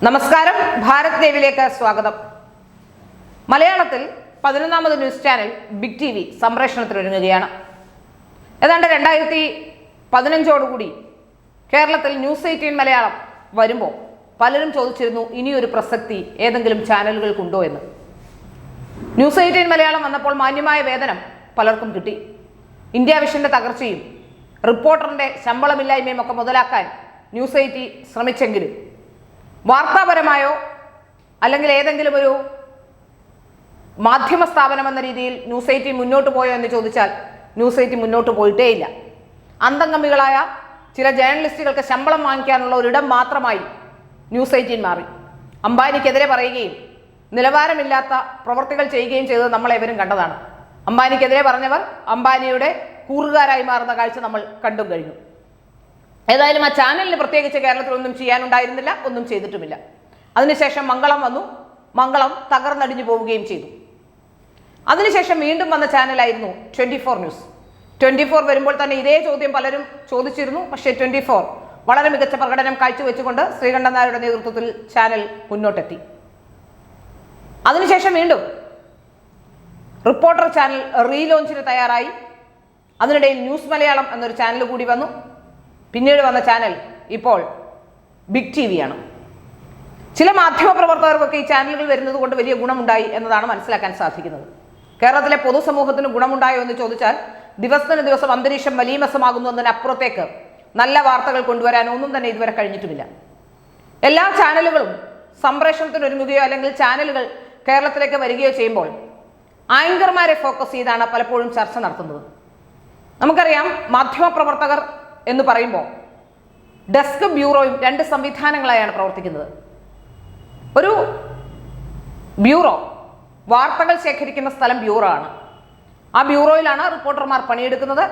നമസ്കാരം, ഭാരത് ലൈവിലേക്ക് സ്വാഗതം. മലയാളത്തിൽ 11ാമത് news channel Big T V സംപ്രേഷണത്തിനൊരുങ്ങുകയാണ്. ഏതാണ്ട് 2015ഓടുകൂടി കേരളത്തിൽ ന്യൂസ് 18 മലയാളം വരുമ്പോൾ പലരും ചോദിച്ചിരുന്നു ഇനിയൊരു പ്രസക്തി ഏതെങ്കിലും ചാനലുകൾക്കുണ്ടോ എന്ന്. ന്യൂസ് 18 മലയാളം വന്നപ്പോൾ മാന്യമായ വേതനം പലർക്കും കിട്ടി. ഇന്ത്യ വിഷന്റെ തകർച്ചയും റിപ്പോർട്ടറിന്റെ ശമ്പളമില്ലായ്മയും ഒക്കെ മുതലാക്കാൻ ന്യൂസ് 18 ശ്രമിച്ചെങ്കിലും വാർത്താപരമായോ അല്ലെങ്കിൽ ഏതെങ്കിലും ഒരു മാധ്യമ സ്ഥാപനം എന്ന രീതിയിൽ ന്യൂസ് 18 മുന്നോട്ട് പോയോ എന്ന് ചോദിച്ചാൽ ന്യൂസ് 18 മുന്നോട്ട് പോയിട്ടേയില്ല. അന്തംഗമികളായ ചില ജേർണലിസ്റ്റുകൾക്ക് ശമ്പളം വാങ്ങിക്കാനുള്ള ഒരിടം മാത്രമായി ന്യൂസ് 18 മാറി. അംബാനിക്കെതിരെ പറയുകയും നിലവാരമില്ലാത്ത പ്രവർത്തികൾ ചെയ്യുകയും ചെയ്തത് നമ്മളെവരും കണ്ടതാണ്. അംബാനിക്കെതിരെ പറഞ്ഞവർ അംബാനിയുടെ കൂറുകാരായി മാറുന്ന കാഴ്ച നമ്മൾ കണ്ടും കഴിഞ്ഞു. ഏതായാലും ആ ചാനലിന് പ്രത്യേകിച്ച് കേരളത്തിൽ ഒന്നും ചെയ്യാനുണ്ടായിരുന്നില്ല, ഒന്നും ചെയ്തിട്ടുമില്ല. അതിനുശേഷം മംഗളം വന്നു, മംഗളം തകർന്നടിഞ്ഞു പോവുകയും ചെയ്തു. അതിനുശേഷം വീണ്ടും വന്ന ചാനലായിരുന്നു 24 ന്യൂസ്. 24 വരുമ്പോൾ തന്നെ ഇതേ ചോദ്യം പലരും ചോദിച്ചിരുന്നു. പക്ഷേ 24 വളരെ മികച്ച പ്രകടനം കാഴ്ചവെച്ചുകൊണ്ട് ശ്രീകണ്ഠൻ നായരുടെ നേതൃത്വത്തിൽ ചാനൽ മുന്നോട്ടെത്തി. അതിനുശേഷം വീണ്ടും റിപ്പോർട്ടർ ചാനൽ റീലോഞ്ചിന് തയ്യാറായി. അതിനിടയിൽ ന്യൂസ് മലയാളം എന്നൊരു ചാനൽ കൂടി വന്നു. പിന്നീട് വന്ന ചാനൽ ഇപ്പോൾ ബിഗ് ടി വിയാണ്. ചില മാധ്യമപ്രവർത്തകർക്കൊക്കെ ഈ ചാനലുകൾ വരുന്നത് കൊണ്ട് വലിയ ഗുണമുണ്ടായി എന്നതാണ് മനസ്സിലാക്കാൻ സാധിക്കുന്നത്. കേരളത്തിലെ പൊതുസമൂഹത്തിന് ഗുണമുണ്ടായോ എന്ന് ചോദിച്ചാൽ ദിവസത്തിന് ദിവസം അന്തരീക്ഷം മലീമസമാകുന്നു എന്നതിനപ്പുറത്തേക്ക് നല്ല വാർത്തകൾ കൊണ്ടുവരാൻ ഒന്നും തന്നെ ഇതുവരെ കഴിഞ്ഞിട്ടുമില്ല. എല്ലാ ചാനലുകളും സംപ്രേഷണത്തിനൊരുങ്ങുകയോ അല്ലെങ്കിൽ ചാനലുകൾ കേരളത്തിലേക്ക് വരികയോ ചെയ്യുമ്പോൾ ആങ്കർമാരെ ഫോക്കസ് ചെയ്താണ് പലപ്പോഴും ചർച്ച നടത്തുന്നത്. നമുക്കറിയാം, മാധ്യമപ്രവർത്തകർ എന്ന് പറയുമ്പോൾ ഡെസ്ക് ബ്യൂറോയും രണ്ട് സംവിധാനങ്ങളായാണ് പ്രവർത്തിക്കുന്നത്. ഒരു ബ്യൂറോ വാർത്തകൾ ശേഖരിക്കുന്ന സ്ഥലം ബ്യൂറോ ആണ്. ആ ബ്യൂറോയിലാണ് റിപ്പോർട്ടർമാർ പണിയെടുക്കുന്നത്.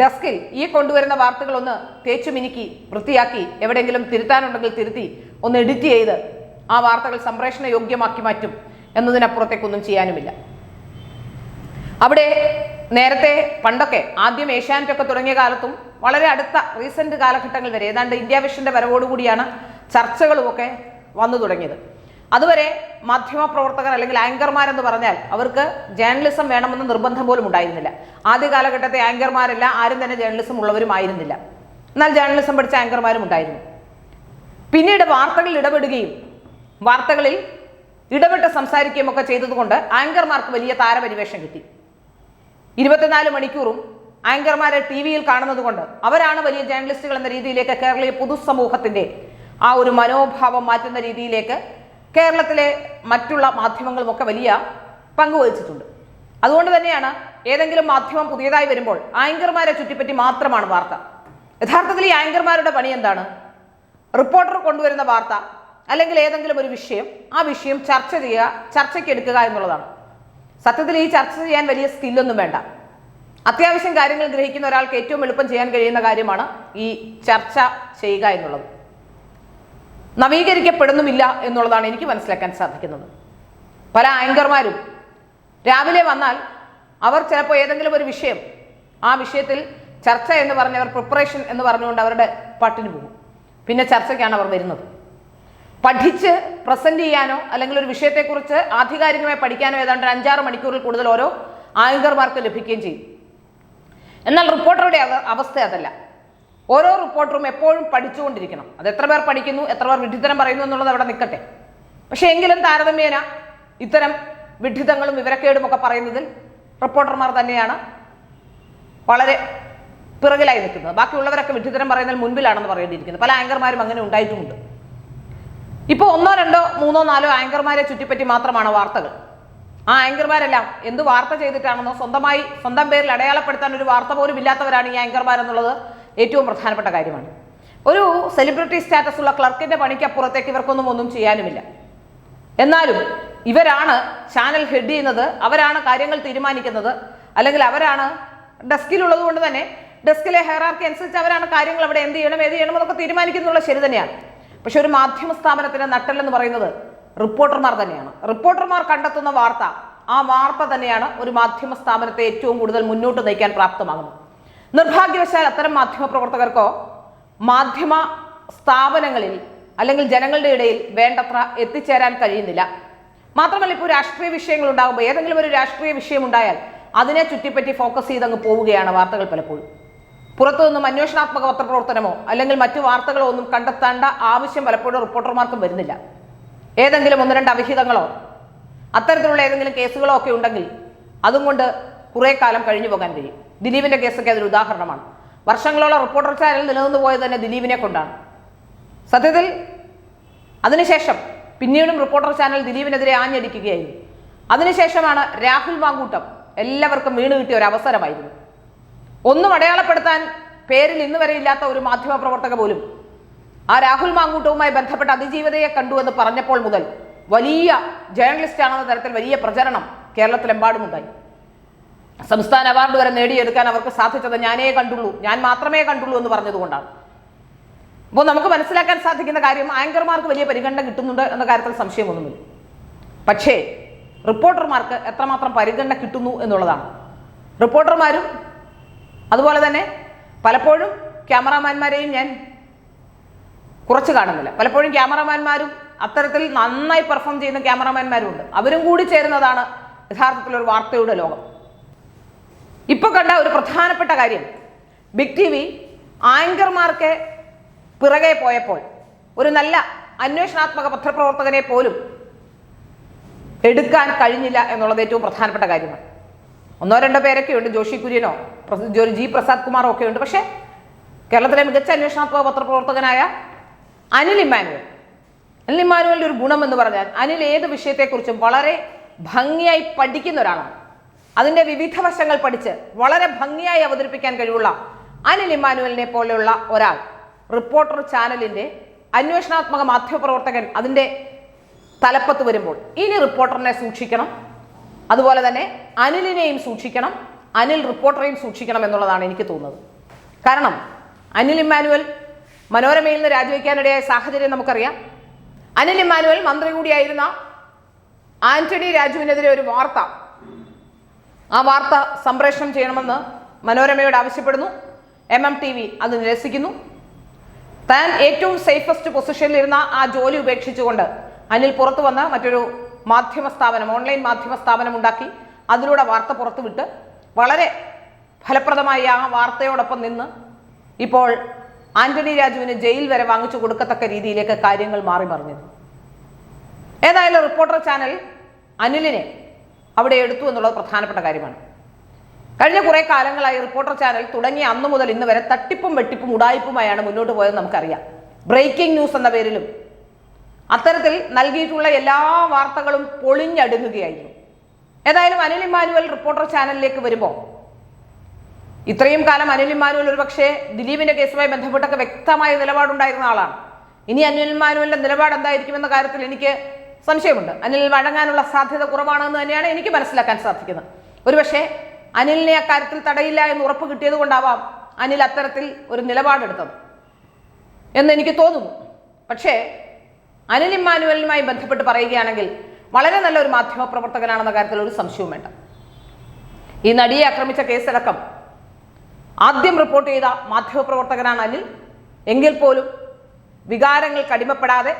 ഡെസ്കിൽ ഈ കൊണ്ടുവരുന്ന വാർത്തകൾ ഒന്ന് തേച്ചു മിനുക്കി വൃത്തിയാക്കി എവിടെയെങ്കിലും തിരുത്താനുണ്ടെങ്കിൽ തിരുത്തി ഒന്ന് എഡിറ്റ് ചെയ്ത് ആ വാർത്തകൾ സംപ്രേഷണ യോഗ്യമാക്കി മാറ്റും എന്നതിനപ്പുറത്തേക്കൊന്നും ചെയ്യാനുമില്ല. അവിടെ നേരത്തെ പണ്ടൊക്കെ ആദ്യം ഏഷ്യാനെറ്റൊക്കെ തുടങ്ങിയ കാലത്തും വളരെ അടുത്ത റീസെന്റ് കാലഘട്ടങ്ങൾ വരെ ഏതാണ്ട് ഇന്ത്യ വിഷന്റെ വരവോടുകൂടിയാണ് ചർച്ചകളുമൊക്കെ വന്നു തുടങ്ങിയത്. അതുവരെ മാധ്യമപ്രവർത്തകർ അല്ലെങ്കിൽ ആങ്കർമാരെന്ന് പറഞ്ഞാൽ അവർക്ക് ജേർണലിസം വേണമെന്ന് നിർബന്ധം പോലും ഉണ്ടായിരുന്നില്ല. ആദ്യ കാലഘട്ടത്തെ ആങ്കർമാരല്ല ആരും തന്നെ ജേർണലിസം ഉള്ളവരും ആയിരുന്നില്ല. എന്നാൽ ജേർണലിസം പഠിച്ച ആങ്കർമാരും ഉണ്ടായിരുന്നു. പിന്നീട് വാർത്തകളിൽ ഇടപെടുകയും വാർത്തകളിൽ ഇടപെട്ട് സംസാരിക്കുകയും ഒക്കെ ചെയ്തതുകൊണ്ട് ആങ്കർമാർക്ക് വലിയ താരപരിവേഷം കിട്ടി. 24 മണിക്കൂറും ആങ്കർമാരെ ടി വിയിൽ കാണുന്നത് കൊണ്ട് അവരാണ് വലിയ ജേർണലിസ്റ്റുകൾ എന്ന രീതിയിലേക്ക് കേരളീയ പൊതുസമൂഹത്തിന്റെ ആ ഒരു മനോഭാവം മാറ്റുന്ന രീതിയിലേക്ക് കേരളത്തിലെ മറ്റുള്ള മാധ്യമങ്ങളുമൊക്കെ വലിയ പങ്കുവഹിച്ചിട്ടുണ്ട്. അതുകൊണ്ട് തന്നെയാണ് ഏതെങ്കിലും മാധ്യമം പുതിയതായി വരുമ്പോൾ ആങ്കർമാരെ ചുറ്റിപ്പറ്റി മാത്രമാണ് വാർത്ത. യഥാർത്ഥത്തിൽ ഈ ആങ്കർമാരുടെ പണി എന്താണ്? റിപ്പോർട്ടർ കൊണ്ടുവരുന്ന വാർത്ത അല്ലെങ്കിൽ ഏതെങ്കിലും ഒരു വിഷയം, ആ വിഷയം ചർച്ച ചെയ്യുക, ചർച്ചയ്ക്ക് എടുക്കുക എന്നുള്ളതാണ്. സത്യത്തിൽ ഈ ചർച്ച ചെയ്യാൻ വലിയ സ്കില്ലൊന്നും വേണ്ട. അത്യാവശ്യം കാര്യങ്ങൾ ഗ്രഹിക്കുന്ന ഒരാൾക്ക് ഏറ്റവും എളുപ്പം ചെയ്യാൻ കഴിയുന്ന കാര്യമാണ് ഈ ചർച്ച ചെയ്യുക എന്നുള്ളത്. നവീകരിക്കപ്പെടുന്നുമില്ല എന്നുള്ളതാണ് എനിക്ക് മനസ്സിലാക്കാൻ സാധിക്കുന്നത്. പല ആങ്കർമാരും രാവിലെ വന്നാൽ അവർ ചിലപ്പോൾ ഏതെങ്കിലും ഒരു വിഷയം, ആ വിഷയത്തിൽ ചർച്ച എന്ന് പറഞ്ഞവർ പ്രിപ്പറേഷൻ എന്ന് പറഞ്ഞുകൊണ്ട് അവരുടെ പാട്ടിന് പോകും. പിന്നെ ചർച്ചയ്ക്കാണ് അവർ വരുന്നത്. പഠിച്ച് പ്രസന്റ് ചെയ്യാനോ അല്ലെങ്കിൽ ഒരു വിഷയത്തെക്കുറിച്ച് ആധികാരികമായി പഠിക്കാനോ ഏതാണ്ട് 5-6 മണിക്കൂറിൽ കൂടുതൽ ഓരോ ആങ്കർമാർക്ക് ലഭിക്കുകയും ചെയ്യും. എന്നാൽ റിപ്പോർട്ടറുടെ അവസ്ഥ അതല്ല. ഓരോ റിപ്പോർട്ടറും എപ്പോഴും പഠിച്ചുകൊണ്ടിരിക്കണം. അത് എത്ര പേർ പഠിക്കുന്നു, എത്ര പേർ വിഡ്ഢിത്തരം പറയുന്നു എന്നുള്ളത് അവിടെ നിൽക്കട്ടെ. പക്ഷെ എങ്കിലും താരതമ്യേന ഇത്തരം വിഡ്ഢിത്തങ്ങളും വിവരക്കേടും ഒക്കെ പറയുന്നതിൽ റിപ്പോർട്ടർമാർ തന്നെയാണ് വളരെ പിറകിലായി നിൽക്കുന്നത്. ബാക്കിയുള്ളവരൊക്കെ വിഡ്ഢിത്തരം പറയുന്നതിൽ മുൻപിലാണെന്ന് പറയേണ്ടിയിരിക്കുന്നത്. പല ആങ്കർമാരും അങ്ങനെ ഉണ്ടായിട്ടുമുണ്ട്. ഇപ്പോൾ 1, 2, 3, 4 ആങ്കർമാരെ ചുറ്റിപ്പറ്റി മാത്രമാണ് വാർത്തകൾ. ആ ആങ്കർമാരെല്ലാം എന്ത് വാർത്ത ചെയ്തിട്ടാണെന്നോ സ്വന്തം പേരിൽ അടയാളപ്പെടുത്താൻ ഒരു വാർത്ത പോലും ഇല്ലാത്തവരാണ് ഈ ആങ്കർമാരെന്നുള്ളത് ഏറ്റവും പ്രധാനപ്പെട്ട കാര്യമാണ്. ഒരു സെലിബ്രിറ്റി സ്റ്റാറ്റസ് ഉള്ള ക്ലർക്കിന്റെ പണിക്കപ്പുറത്തേക്ക് ഇവർക്കൊന്നും ചെയ്യാനുമില്ല. എന്നാലും ഇവരാണ് ചാനൽ ഹെഡ് ചെയ്യുന്നത്, അവരാണ് കാര്യങ്ങൾ തീരുമാനിക്കുന്നത്, അല്ലെങ്കിൽ അവരാണ് ഡെസ്കിലുള്ളത് കൊണ്ട് തന്നെ ഡെസ്കിലെ ഹൈറാർക്കി അനുസരിച്ച് അവരാണ് കാര്യങ്ങൾ അവിടെ എന്ത് ചെയ്യണം എന്നൊക്കെ തീരുമാനിക്കുന്നുള്ള ശരി തന്നെയാണ്. പക്ഷെ ഒരു മാധ്യമ സ്ഥാപനത്തിന്റെ നട്ടെല്ലെന്ന് പറയുന്നത് റിപ്പോർട്ടർമാർ തന്നെയാണ്. റിപ്പോർട്ടർമാർ കണ്ടെത്തുന്ന വാർത്ത, ആ വാർത്ത തന്നെയാണ് ഒരു മാധ്യമ സ്ഥാപനത്തെ ഏറ്റവും കൂടുതൽ മുന്നോട്ട് നയിക്കാൻ പ്രാപ്തമാകുന്നത്. നിർഭാഗ്യവശാൽ അത്തരം മാധ്യമ പ്രവർത്തകർക്കോ മാധ്യമ സ്ഥാപനങ്ങളിൽ അല്ലെങ്കിൽ ജനങ്ങളുടെ ഇടയിൽ വേണ്ടത്ര എത്തിച്ചേരാൻ കഴിയുന്നില്ല. മാത്രമല്ല, ഇപ്പോൾ രാഷ്ട്രീയ വിഷയങ്ങൾ ഉണ്ടാകുമ്പോൾ, ഏതെങ്കിലും ഒരു രാഷ്ട്രീയ വിഷയം ഉണ്ടായാൽ അതിനെ ചുറ്റിപ്പറ്റി ഫോക്കസ് ചെയ്തങ്ങ് പോവുകയാണ് വാർത്തകൾ പലപ്പോഴും. പുറത്തു നിന്നും അന്വേഷണാത്മക പത്രപ്രവർത്തനമോ അല്ലെങ്കിൽ മറ്റു വാർത്തകളോ ഒന്നും കണ്ടെത്തേണ്ട ആവശ്യം പലപ്പോഴും റിപ്പോർട്ടർമാർക്കും വരുന്നില്ല. ഏതെങ്കിലും ഒന്ന് രണ്ട് അവിഹിതങ്ങളോ അത്തരത്തിലുള്ള ഏതെങ്കിലും കേസുകളോ ഒക്കെ ഉണ്ടെങ്കിൽ അതും കൊണ്ട് കുറേ കാലം കഴിഞ്ഞു പോകാൻ കഴിയും. ദിലീപിന്റെ കേസൊക്കെ അതൊരു ഉദാഹരണമാണ്. വർഷങ്ങളോളം റിപ്പോർട്ടർ ചാനൽ നിലനിന്നു പോയത് തന്നെ ദിലീപിനെ കൊണ്ടാണ്. സത്യത്തിൽ അതിനുശേഷം പിന്നീടും റിപ്പോർട്ടർ ചാനൽ ദിലീപിനെതിരെ ആഞ്ഞടിക്കുകയായിരുന്നു. അതിനുശേഷമാണ് രാഹുൽ മാങ്കൂട്ടം എല്ലാവർക്കും വീണ് കിട്ടിയ ഒരു അവസരമായിരുന്നു. ഒന്നും അടയാളപ്പെടുത്താൻ പേരിൽ ഇന്ന് വരെ ഇല്ലാത്ത ഒരു മാധ്യമ പ്രവർത്തക പോലും ആ രാഹുൽ മാങ്കൂട്ടവുമായി ബന്ധപ്പെട്ട അതിജീവിതയെ കണ്ടു എന്ന് പറഞ്ഞപ്പോൾ മുതൽ വലിയ ജേർണലിസ്റ്റ് ആണെന്ന തരത്തിൽ വലിയ പ്രചരണം കേരളത്തിലെമ്പാടുമുണ്ടായി. സംസ്ഥാന അവാർഡ് വരെ നേടിയെടുക്കാൻ അവർക്ക് സാധിച്ചത് ഞാൻ മാത്രമേ കണ്ടുള്ളൂ എന്ന് പറഞ്ഞതുകൊണ്ടാണ്. അപ്പോൾ നമുക്ക് മനസ്സിലാക്കാൻ സാധിക്കുന്ന കാര്യം, ആങ്കർമാർക്ക് വലിയ പരിഗണന കിട്ടുന്നുണ്ട് എന്ന കാര്യത്തിൽ സംശയമൊന്നുമില്ല. പക്ഷേ റിപ്പോർട്ടർമാർക്ക് എത്രമാത്രം പരിഗണന കിട്ടുന്നു എന്നുള്ളതാണ്. റിപ്പോർട്ടർമാരും അതുപോലെ തന്നെ പലപ്പോഴും ക്യാമറാമാന്മാരെയും ഞാൻ കുറച്ച് കാണുന്നില്ല. പലപ്പോഴും ക്യാമറാമാന്മാരും അത്തരത്തിൽ നന്നായി പെർഫോം ചെയ്യുന്ന ക്യാമറാമാന്മാരും ഉണ്ട്. അവരും കൂടി ചേരുന്നതാണ് യഥാർത്ഥത്തിലൊരു വാർത്തയുടെ ലോകം. ഇപ്പോൾ കണ്ട ഒരു പ്രധാനപ്പെട്ട കാര്യം, ബിഗ് ടി വി ആങ്കർമാർക്ക് പിറകെ പോയപ്പോൾ ഒരു നല്ല അന്വേഷണാത്മക പത്രപ്രവർത്തകനെ പോലും എടുക്കാൻ കഴിഞ്ഞില്ല എന്നുള്ളത് ഏറ്റവും പ്രധാനപ്പെട്ട കാര്യമാണ്. ഒന്നോ രണ്ടോ പേരൊക്കെ ഉണ്ട്, ജോഷി കുര്യനോ ജി പ്രസാദ് കുമാറോ ഒക്കെ ഉണ്ട്. പക്ഷേ കേരളത്തിലെ മികച്ച അന്വേഷണാത്മക പത്രപ്രവർത്തകനായ അനിൽ ഇമ്മാനുവലിന്റെ ഒരു ഗുണം എന്ന് പറഞ്ഞാൽ, അനിൽ ഏത് വിഷയത്തെക്കുറിച്ചും വളരെ ഭംഗിയായി പഠിക്കുന്ന ഒരാളാണ്. അതിൻ്റെ വിവിധ വശങ്ങൾ പഠിച്ച് വളരെ ഭംഗിയായി അവതരിപ്പിക്കാൻ കഴിവുള്ള അനിൽ ഇമ്മാനുവലിനെ പോലെയുള്ള ഒരാൾ റിപ്പോർട്ടർ ചാനലിൻ്റെ അന്വേഷണാത്മക മാധ്യമപ്രവർത്തകൻ അതിൻ്റെ തലപ്പത്ത് വരുമ്പോൾ ഇനി റിപ്പോർട്ടറിനെ സൂക്ഷിക്കണം, അതുപോലെ തന്നെ അനിലിനെയും സൂക്ഷിക്കണം, അനിൽ റിപ്പോർട്ടറെയും സൂക്ഷിക്കണം എന്നുള്ളതാണ് എനിക്ക് തോന്നുന്നത്. കാരണം അനിൽ ഇമ്മാനുവൽ മനോരമയിൽ നിന്ന് രാജിവെക്കാനിടയായ സാഹചര്യം നമുക്കറിയാം. അനിൽ ഇമ്മാനുവൽ മന്ത്രി കൂടിയായിരുന്ന ആന്റണി രാജുവിനെതിരെ ഒരു വാർത്ത, ആ വാർത്ത സംപ്രേഷണം ചെയ്യണമെന്ന് മനോരമയോട് ആവശ്യപ്പെടുന്നു. MMTV അത് നിരസിക്കുന്നു. താൻ ഏറ്റവും സേഫസ്റ്റ് പൊസിഷനിലിരുന്ന ആ ജോലി ഉപേക്ഷിച്ചുകൊണ്ട് അനിൽ പുറത്തു വന്ന മറ്റൊരു മാധ്യമ സ്ഥാപനം, ഓൺലൈൻ മാധ്യമ സ്ഥാപനം ഉണ്ടാക്കി അതിലൂടെ വാർത്ത പുറത്തുവിട്ട് വളരെ ഫലപ്രദമായി ആ വാർത്തയോടൊപ്പം നിന്ന് ഇപ്പോൾ ആന്റണി രാജുവിന് ജയിൽ വരെ വാങ്ങിച്ചു കൊടുക്കത്തക്ക രീതിയിലേക്ക് കാര്യങ്ങൾ മാറി മറിഞ്ഞത്. ഏതായാലും റിപ്പോർട്ടർ ചാനൽ അനിലിനെ അവിടെ എടുത്തു എന്നുള്ളത് പ്രധാനപ്പെട്ട കാര്യമാണ്. കഴിഞ്ഞ കുറേ കാലങ്ങളായി റിപ്പോർട്ടർ ചാനൽ തുടങ്ങിയ അന്നു മുതൽ ഇന്ന് വരെ തട്ടിപ്പും വെട്ടിപ്പും ഉടായിപ്പുമായാണ് മുന്നോട്ട് പോയതെന്ന് നമുക്കറിയാം. ബ്രേക്കിംഗ് ന്യൂസ് എന്ന പേരിലും അത്തരത്തിൽ നൽകിയിട്ടുള്ള എല്ലാ വാർത്തകളും പൊളിഞ്ഞടുങ്ങുകയായിരുന്നു. ഏതായാലും അനിൽ ഇമ്മാനുവൽ റിപ്പോർട്ടർ ചാനലിലേക്ക് വരുമ്പോൾ, ഇത്രയും കാലം അനിൽ ഇമ്മാനുവൽ ഒരു പക്ഷേ ദിലീപിന്റെ കേസുമായി ബന്ധപ്പെട്ടൊക്കെ വ്യക്തമായ നിലപാടുണ്ടായിരുന്ന ആളാണ്. ഇനി അനിൽ ഇമ്മാനുവലിന്റെ നിലപാട് എന്തായിരിക്കുമെന്ന കാര്യത്തിൽ എനിക്ക് സംശയമുണ്ട്. അനിൽ വഴങ്ങാനുള്ള സാധ്യത കുറവാണെന്ന് തന്നെയാണ് എനിക്ക് മനസ്സിലാക്കാൻ സാധിക്കുന്നത്. ഒരുപക്ഷെ അനിലിനെ അക്കാര്യത്തിൽ തടയില്ല എന്ന് ഉറപ്പ് കിട്ടിയത് കൊണ്ടാവാം അനിൽ അത്തരത്തിൽ ഒരു നിലപാടെടുത്തത് എന്ന് എനിക്ക് തോന്നുന്നു. പക്ഷേ അനിൽ ഇമ്മാനുവലുമായി ബന്ധപ്പെട്ട് പറയുകയാണെങ്കിൽ വളരെ നല്ലൊരു മാധ്യമ പ്രവർത്തകനാണെന്ന കാര്യത്തിൽ ഒരു സംശയവും വേണ്ട. ഈ നടിയെ ആക്രമിച്ച കേസടക്കം ആദ്യം റിപ്പോർട്ട് ചെയ്ത മാധ്യമപ്രവർത്തകനാണ് അനിൽ. എങ്കിൽ പോലും വികാരങ്ങൾക്ക് അടിമപ്പെടാതെ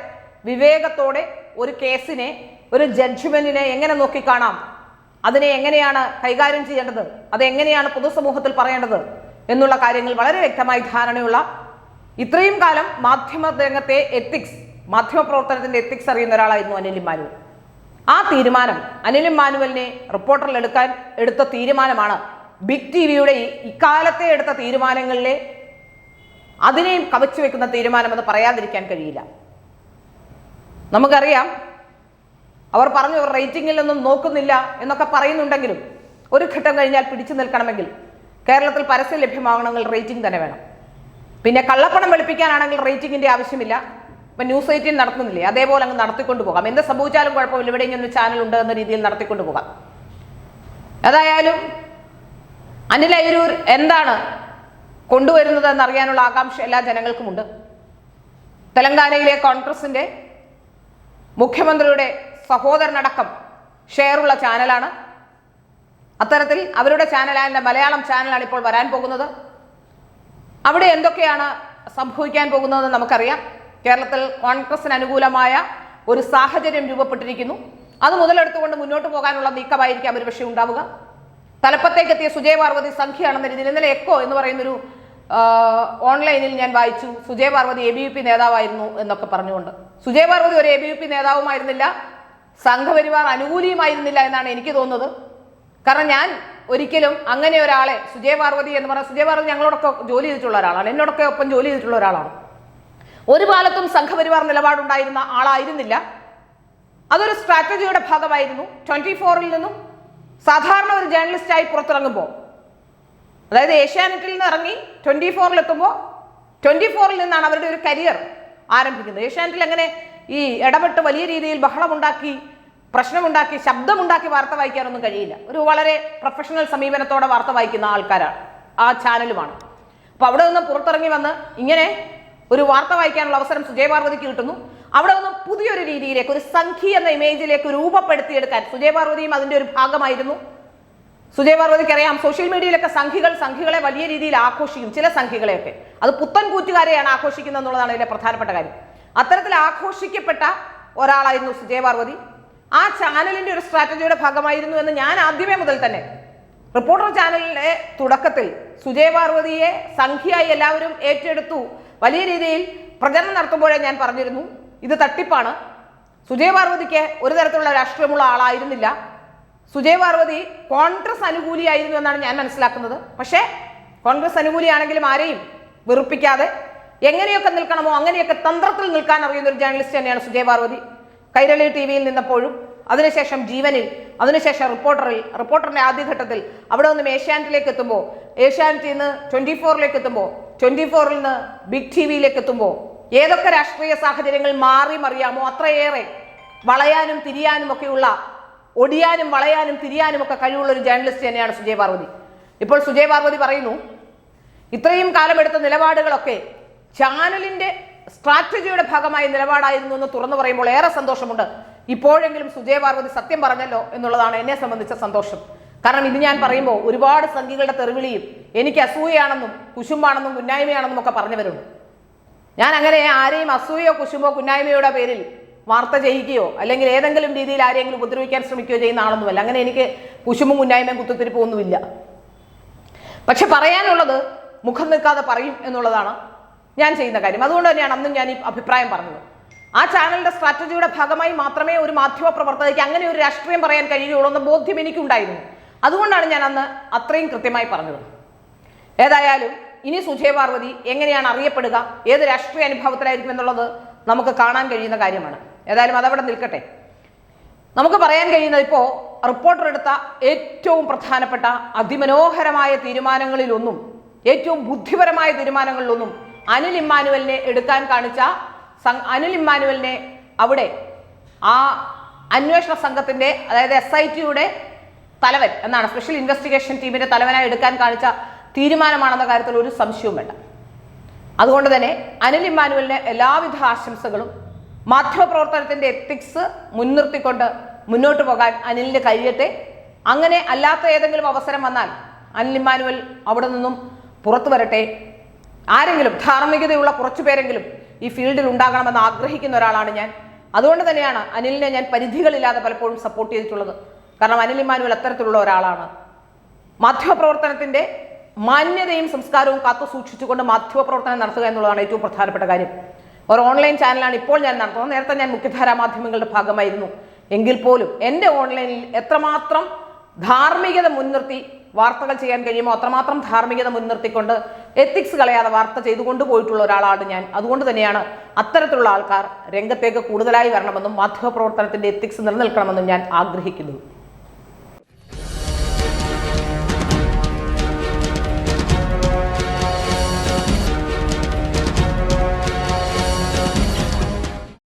വിവേകത്തോടെ ഒരു കേസിനെ, ഒരു ജഡ്ജ്മെന്റിനെ എങ്ങനെ നോക്കിക്കാണാം, അതിനെ എങ്ങനെയാണ് കൈകാര്യം ചെയ്യേണ്ടത്, അതെങ്ങനെയാണ് പൊതുസമൂഹത്തിൽ പറയേണ്ടത് എന്നുള്ള കാര്യങ്ങൾ വളരെ വ്യക്തമായി ധാരണയുള്ള, ഇത്രയും കാലം മാധ്യമ രംഗത്തെ എത്തിക്സ്, മാധ്യമപ്രവർത്തനത്തിന്റെ എത്തിക്സ് അറിയുന്ന ഒരാളായിരുന്നു അനിൽ ഇമ്മാനുവൽ. ആ തീരുമാനം, അനിൽ ഇമ്മാനുവലിനെ റിപ്പോർട്ടറിൽ എടുത്ത തീരുമാനമാണ് ബിഗ് ടിവിയുടെ ഇക്കാലത്തെ എടുത്ത തീരുമാനങ്ങളിലെ അതിനെയും കവച്ചു വെക്കുന്ന തീരുമാനമെന്ന് പറയാതിരിക്കാൻ കഴിയില്ല. നമുക്കറിയാം, അവർ പറഞ്ഞു റേറ്റിംഗിലൊന്നും നോക്കുന്നില്ല എന്നൊക്കെ പറയുന്നുണ്ടെങ്കിലും ഒരു ഘട്ടം കഴിഞ്ഞാൽ പിടിച്ചു നിൽക്കണമെങ്കിൽ കേരളത്തിൽ പരസ്യം ലഭ്യമാകണമെങ്കിൽ റേറ്റിംഗ് തന്നെ വേണം. പിന്നെ കള്ളപ്പണം വെളുപ്പിക്കാനാണെങ്കിൽ റേറ്റിംഗിന്റെ ആവശ്യമില്ല. ഇപ്പം ന്യൂസ് 18 നടത്തുന്നില്ലേ, അതേപോലെ അങ്ങ് നടത്തിക്കൊണ്ടു പോകാം. എന്ത് സംഭവിച്ചാലും കുഴപ്പമില്ല, ഇവിടെ ഇങ്ങനെ ഒരു ചാനൽ ഉണ്ട് എന്ന രീതിയിൽ നടത്തിക്കൊണ്ടു പോകാം. ഏതായാലും അനിൽ അയ്യൂർ എന്താണ് കൊണ്ടുവരുന്നത് എന്നറിയാനുള്ള ആകാംക്ഷ എല്ലാ ജനങ്ങൾക്കുമുണ്ട്. തെലങ്കാനയിലെ കോൺഗ്രസിന്റെ മുഖ്യമന്ത്രിയുടെ സഹോദരനടക്കം ഷെയറുള്ള ചാനലാണ്. അത്തരത്തിൽ അവരുടെ ചാനലായ മലയാളം ചാനലാണ് ഇപ്പോൾ വരാൻ പോകുന്നത്. അവിടെ എന്തൊക്കെയാണ് സംഭവിക്കാൻ പോകുന്നതെന്ന് നമുക്കറിയാം. കേരളത്തിൽ കോൺഗ്രസിന് അനുകൂലമായ ഒരു സാഹചര്യം രൂപപ്പെട്ടിരിക്കുന്നു. അത് മുതലെടുത്തുകൊണ്ട് മുന്നോട്ട് പോകാനുള്ള നീക്കമായിരിക്കാം ഒരുപക്ഷെ ഉണ്ടാവുക. തലപ്പത്തേക്ക് എത്തിയ സുജയ പാർവതി സംഖ്യയാണെന്ന രീതിയിൽ ഇന്നലെ എക്കോ എന്ന് പറയുന്നൊരു ഓൺലൈനിൽ ഞാൻ വായിച്ചു, സുജയ പാർവതി ABVP നേതാവായിരുന്നു എന്നൊക്കെ പറഞ്ഞുകൊണ്ട്. സുജയ പാർവതി ഒരു ABVP നേതാവുമായിരുന്നില്ല, സംഘപരിവാർ അനുകൂലിയുമായിരുന്നില്ല എന്നാണ് എനിക്ക് തോന്നുന്നത്. കാരണം ഞാൻ ഒരിക്കലും അങ്ങനെ ഒരാളെ, സുജയ പാർവതി എന്ന് പറഞ്ഞാൽ, സുജയ പാർവതി ഞങ്ങളോടൊക്കെ ജോലി ചെയ്തിട്ടുള്ള ഒരാളാണ്, എന്നോടൊക്കെ ഒപ്പം ജോലി ചെയ്തിട്ടുള്ള ഒരാളാണ്. ഒരു കാലത്തും സംഘപരിവാർ നിലപാടുണ്ടായിരുന്ന ആളായിരുന്നില്ല. അതൊരു സ്ട്രാറ്റജിയുടെ ഭാഗമായിരുന്നു. 24-ൽ നിന്നും സാധാരണ ഒരു ജേർണലിസ്റ്റായി പുറത്തിറങ്ങുമ്പോൾ, അതായത് ഏഷ്യാനെറ്റിൽ നിന്ന് ഇറങ്ങി 24-ൽ എത്തുമ്പോൾ 24-ൽ നിന്നാണ് അവരുടെ ഒരു കരിയർ ആരംഭിക്കുന്നത്. ഏഷ്യാനെറ്റിൽ അങ്ങനെ ഈ ഇടപെട്ട് വലിയ രീതിയിൽ ബഹളമുണ്ടാക്കി, പ്രശ്നമുണ്ടാക്കി, ശബ്ദമുണ്ടാക്കി വാർത്ത വായിക്കാനൊന്നും കഴിയില്ല. ഒരു വളരെ പ്രൊഫഷണൽ സമീപനത്തോടെ വാർത്ത വായിക്കുന്ന ആൾക്കാരാണ്, ആ ചാനലുമാണ്. അപ്പോൾ അവിടെ നിന്ന് പുറത്തിറങ്ങി വന്ന് ഇങ്ങനെ ഒരു വാർത്ത വായിക്കാനുള്ള അവസരം സുജയ പാർവതിക്ക് കിട്ടുന്നു. അവിടെ നിന്ന് പുതിയൊരു രീതിയിലേക്ക്, ഒരു സംഖ്യ എന്ന ഇമേജിലേക്ക് രൂപപ്പെടുത്തിയെടുക്കാൻ സുജയ പാർവതിയും അതിൻ്റെ ഒരു ഭാഗമായിരുന്നു. സുജയ പാർവതിക്ക് അറിയാം, സോഷ്യൽ മീഡിയയിലൊക്കെ സംഖ്യകളെ വലിയ രീതിയിൽ ആഘോഷിക്കും, ചില സംഖ്യകളെയൊക്കെ. അത് പുത്തൻ കൂറ്റുകാരെയാണ് ആഘോഷിക്കുന്നത് എന്നുള്ളതാണ് ഇതിലെ പ്രധാനപ്പെട്ട കാര്യം. അത്തരത്തിൽ ആഘോഷിക്കപ്പെട്ട ഒരാളായിരുന്നു സുജയ പാർവതി. ആ ചാനലിന്റെ ഒരു സ്ട്രാറ്റജിയുടെ ഭാഗമായിരുന്നു എന്ന് ഞാൻ ആദ്യമേ മുതൽ തന്നെ, റിപ്പോർട്ടർ ചാനലിന്റെ തുടക്കത്തിൽ സുജയ പാർവതിയെ സംഖ്യയായി എല്ലാവരും ഏറ്റെടുത്തു, വലിയ രീതിയിൽ പ്രചരണം നടത്തുമ്പോഴേ ഞാൻ പറഞ്ഞിരുന്നു, ഇത് തട്ടിപ്പാണ്. സുജയ പാർവതിക്ക് ഒരു തരത്തിലുള്ള രാഷ്ട്രീയമുള്ള ആളായിരുന്നില്ല. സുജയ പാർവതി കോൺഗ്രസ് അനുകൂലിയായിരുന്നു എന്നാണ് ഞാൻ മനസ്സിലാക്കുന്നത്. പക്ഷേ കോൺഗ്രസ് അനുകൂലിയാണെങ്കിലും ആരെയും വെറുപ്പിക്കാതെ എങ്ങനെയൊക്കെ നിൽക്കണമോ അങ്ങനെയൊക്കെ തന്ത്രത്തിൽ നിൽക്കാൻ അറിയുന്ന ഒരു ജേർണലിസ്റ്റ് തന്നെയാണ് സുജയ പാർവതി. കൈരളി TV-യിൽ നിന്നപ്പോഴും, അതിനുശേഷം ജീവനിൽ, അതിനുശേഷം റിപ്പോർട്ടറിന്റെ ആദ്യഘട്ടത്തിൽ, അവിടെ നിന്നും ഏഷ്യാനെറ്റിലേക്ക് എത്തുമ്പോൾ, ഏഷ്യാനെറ്റിൽ നിന്ന് 24-ലേക്ക് എത്തുമ്പോൾ, 24-ൽ നിന്ന് ബിഗ് TV-യിലേക്ക് എത്തുമ്പോൾ, ഏതൊക്കെ രാഷ്ട്രീയ സാഹചര്യങ്ങൾ മാറി മറിയാമോ അത്രയേറെ വളയാനും തിരിയാനും ഒക്കെയുള്ള, ഒടിയാനും വളയാനും തിരിയാനും ഒക്കെ കഴിവുള്ള ഒരു ജേർണലിസ്റ്റ് തന്നെയാണ് സുജയ പാർവതി. ഇപ്പോൾ സുജയ പാർവതി പറയുന്നു, ഇത്രയും കാലമെടുത്ത നിലപാടുകളൊക്കെ ചാനലിന്റെ സ്ട്രാറ്റജിയുടെ ഭാഗമായ നിലപാടായിരുന്നു എന്ന് തുറന്നു പറയുമ്പോൾ ഏറെ സന്തോഷമുണ്ട്. ഇപ്പോഴെങ്കിലും സുജയ പാർവതി സത്യം പറഞ്ഞല്ലോ എന്നുള്ളതാണ് എന്നെ സംബന്ധിച്ച സന്തോഷം. കാരണം ഇത് ഞാൻ പറയുമ്പോൾ ഒരുപാട് സംഖ്യകളുടെ തെറിവിളിയും എനിക്ക് അസൂയയാണെന്നും കുശുമ്പാണെന്നും കുന്നായ്മയാണെന്നും ഒക്കെ പറഞ്ഞവരുണ്ട്. ഞാൻ അങ്ങനെ ആരെയും അസൂയോ കുശുമ്പോ കുന്നായ്മയുടെ പേരിൽ വാർത്ത ചെയ്യിക്കുകയോ അല്ലെങ്കിൽ ഏതെങ്കിലും രീതിയിൽ ആരെങ്കിലും ഉപദ്രവിക്കാൻ ശ്രമിക്കുകയോ ചെയ്യുന്ന ആളൊന്നുമല്ല. അങ്ങനെ എനിക്ക് കുശുമ്പും കുന്നായ്മയും കുത്തിത്തിരിപ്പും ഒന്നുമില്ല. പക്ഷെ പറയാനുള്ളത് മുഖം നിൽക്കാതെ പറയും എന്നുള്ളതാണ് ഞാൻ ചെയ്യുന്ന കാര്യം. അതുകൊണ്ട് തന്നെയാണ് അന്നും ഞാൻ ഈ അഭിപ്രായം പറഞ്ഞത്. ആ ചാനലിന്റെ സ്ട്രാറ്റജിയുടെ ഭാഗമായി മാത്രമേ ഒരു മാധ്യമ പ്രവർത്തകയ്ക്ക് അങ്ങനെ ഒരു രാഷ്ട്രീയം പറയാൻ കഴിയുകയുള്ളൂ എന്ന ബോധ്യം എനിക്കുണ്ടായിരുന്നു. അതുകൊണ്ടാണ് ഞാൻ അന്ന് അത്രയും കൃത്യമായി പറഞ്ഞത്. ഏതായാലും ഇനി സുജയ പാർവതി എങ്ങനെയാണ് അറിയപ്പെടുക, ഏത് രാഷ്ട്രീയ അനുഭവത്തിലായിരിക്കും എന്നുള്ളത് നമുക്ക് കാണാൻ കഴിയുന്ന കാര്യമാണ്. ഏതായാലും അതവിടെ നിൽക്കട്ടെ. നമുക്ക് പറയാൻ കഴിയുന്നത്, ഇപ്പോൾ റിപ്പോർട്ടർ എടുത്ത ഏറ്റവും പ്രധാനപ്പെട്ട അതിമനോഹരമായ തീരുമാനങ്ങളിലൊന്നും, ഏറ്റവും ബുദ്ധിപരമായ തീരുമാനങ്ങളിലൊന്നും അനിൽ ഇമ്മാനുവലിനെ എടുക്കാൻ കാണിച്ച, അനിൽ ഇമ്മാനുവലിനെ അവിടെ ആ അന്വേഷണ സംഘത്തിന്റെ, അതായത് SIT-യുടെ തലവൻ എന്നാണ്, സ്പെഷ്യൽ ഇൻവെസ്റ്റിഗേഷൻ ടീമിന്റെ തലവനായി എടുക്കാൻ കാണിച്ച തീരുമാനമാണെന്ന കാര്യത്തിൽ ഒരു സംശയവും വേണ്ട. അതുകൊണ്ട് തന്നെ അനിൽ ഇമ്മാനുവലിന് എല്ലാവിധ ആശംസകളും. മാധ്യമപ്രവർത്തനത്തിന്റെ എത്തിക്സ് മുൻനിർത്തിക്കൊണ്ട് മുന്നോട്ട് പോകാൻ അനിലിന് കഴിയട്ടെ. അങ്ങനെ അല്ലാത്ത ഏതെങ്കിലും അവസരം വന്നാൽ അനിൽ ഇമ്മാനുവൽ അവിടെ നിന്നും പുറത്തു വരട്ടെ. ആരെങ്കിലും, ധാർമ്മികതയുള്ള കുറച്ചു പേരെങ്കിലും ഈ ഫീൽഡിൽ ഉണ്ടാകണമെന്ന് ആഗ്രഹിക്കുന്ന ഒരാളാണ് ഞാൻ. അതുകൊണ്ട് തന്നെയാണ് അനിലിനെ ഞാൻ പരിധികളില്ലാതെ പലപ്പോഴും സപ്പോർട്ട് ചെയ്തിട്ടുള്ളത്. കാരണം അനിൽ ഇമ്മാനുവൽ അത്തരത്തിലുള്ള ഒരാളാണ്. മാധ്യമപ്രവർത്തനത്തിന്റെ മാന്യതയും സംസ്കാരവും കാത്തു സൂക്ഷിച്ചുകൊണ്ട് മാധ്യമപ്രവർത്തനം നടത്തുക എന്നുള്ളതാണ് ഏറ്റവും പ്രധാനപ്പെട്ട കാര്യം. ഒരു ഓൺലൈൻ ചാനലാണ് ഇപ്പോൾ ഞാൻ നടത്തുന്നത്. നേരത്തെ ഞാൻ മുഖ്യധാരാ മാധ്യമങ്ങളുടെ ഭാഗമായിരുന്നു. എങ്കിൽ പോലും എൻ്റെ ഓൺലൈനിൽ എത്രമാത്രം ധാർമ്മികത മുൻനിർത്തി വാർത്തകൾ ചെയ്യാൻ കഴിയുമോ അത്രമാത്രം ധാർമ്മികത മുൻനിർത്തിക്കൊണ്ട് എത്തിക്സ് കളയാതെ വാർത്ത ചെയ്തുകൊണ്ട് പോയിട്ടുള്ള ഒരാളാണ് ഞാൻ. അതുകൊണ്ട് തന്നെയാണ് അത്തരത്തിലുള്ള ആൾക്കാർ രംഗത്തേക്ക് കൂടുതലായി വരണമെന്നും മാധ്യമപ്രവർത്തനത്തിന്റെ എത്തിക്സ് നിലനിൽക്കണമെന്നും ഞാൻ ആഗ്രഹിക്കുന്നു.